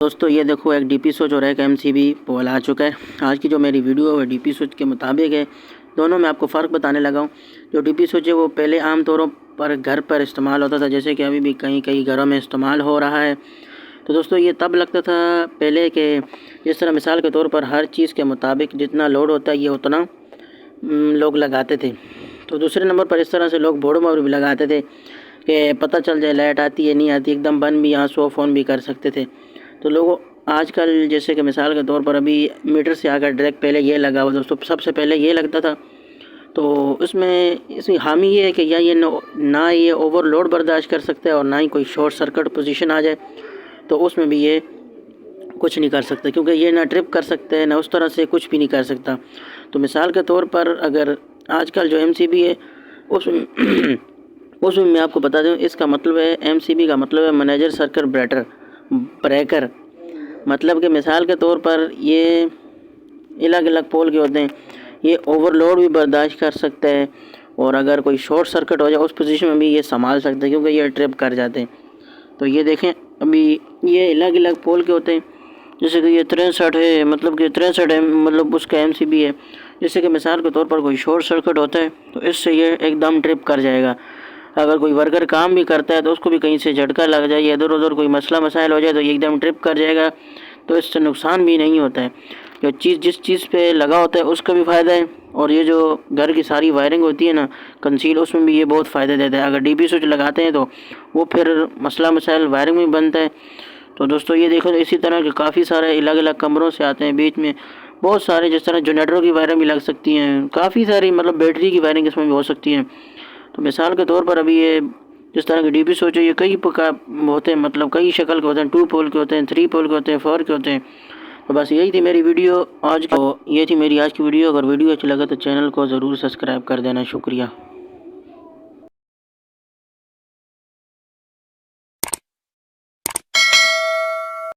दोस्तों ये देखो एक डीपी स्विच और एक एमसीबी पोल आ चुका है। आज की जो मेरी वीडियो है डीपी स्विच के मुताबिक है। दोनों में आपको फ़र्क बताने लगा हूँ। जो डीपी स्विच है वो पहले आम तौरों पर घर पर इस्तेमाल होता था, जैसे कि अभी भी कई कई घरों में इस्तेमाल हो रहा है। तो दोस्तों ये तब लगता था पहले कि जिस तरह मिसाल के तौर पर हर चीज़ के मुताबिक जितना लोड होता है ये उतना लोग लगाते थे। तो दूसरे नंबर पर इस तरह से लोग बोर्ड में भी लगाते थे कि पता चल जाए लाइट आती है नहीं आती, एकदम बंद भी, यहाँ सो फ़ोन भी कर सकते थे। तो लोगों आजकल जैसे कि मिसाल के तौर पर अभी मीटर से आकर डायरेक्ट पहले ये लगा हुआ, दोस्तों सबसे पहले ये लगता था। तो इसमें खामी ये है कि या ये ना ये ओवरलोड बर्दाश्त कर सकता है और ना ही कोई शॉर्ट सर्किट पोजीशन आ जाए तो उसमें भी ये कुछ नहीं कर सकता, क्योंकि ये ना ट्रिप कर सकते हैं ना उस तरह से कुछ भी नहीं कर सकता। तो मिसाल के तौर पर अगर आजकल जो एमसीबी है उसमें उसमें मैं आपको बता दूं, इसका मतलब है एमसीबी का मतलब है मैनेजर सर्किट ब्रेकर। मतलब कि मिसाल के तौर पर ये अलग अलग पोल के होते हैं, ये ओवरलोड भी बर्दाश्त कर सकते हैं और अगर कोई शॉर्ट सर्किट हो जाए उस पोजीशन में भी ये संभाल सकते हैं, क्योंकि ये ट्रिप कर जाते हैं। तो ये देखें अभी ये अलग अलग पोल के होते हैं, जैसे कि ये 63 है, मतलब कि 63 है, मतलब उसका एमसीबी है। जैसे कि मिसाल के तौर पर कोई शॉर्ट सर्किट होता है तो इससे ये एकदम ट्रिप कर जाएगा। अगर कोई वर्कर काम भी करता है तो उसको भी कहीं से झटका लग जाए या इधर उधर कोई मसला मसाइल हो जाए तो ये एकदम ट्रिप कर जाएगा। तो इससे नुकसान भी नहीं होता है, जो चीज़ जिस चीज़ पे लगा होता है उसका भी फ़ायदा है और ये जो घर की सारी वायरिंग होती है ना कंसील, उसमें भी ये बहुत फ़ायदा देता है। अगर डीपी स्विच लगाते हैं तो वो फिर मसला मसाइल वायरिंग में बनता है। तो दोस्तों ये देखो इसी तरह के काफ़ी सारे अलग अलग कमरों से आते हैं, बीच में बहुत सारे जिस तरह जनरेटरों की वायरिंग भी लग सकती हैं, काफ़ी सारी मतलब बैटरी की वायरिंग इसमें भी हो सकती है। तो मिसाल के तौर पर अभी ये जिस तरह के डीपी स्विच है ये कई प्रकार होते हैं, मतलब कई शक्ल के होते हैं, 2 पोल के होते हैं, 3 पोल के होते हैं, 4 के होते हैं। तो बस यही थी मेरी वीडियो आज की। तो ये थी मेरी आज की वीडियो। अगर वीडियो अच्छी लगा तो चैनल को ज़रूर सब्सक्राइब कर देना। शुक्रिया।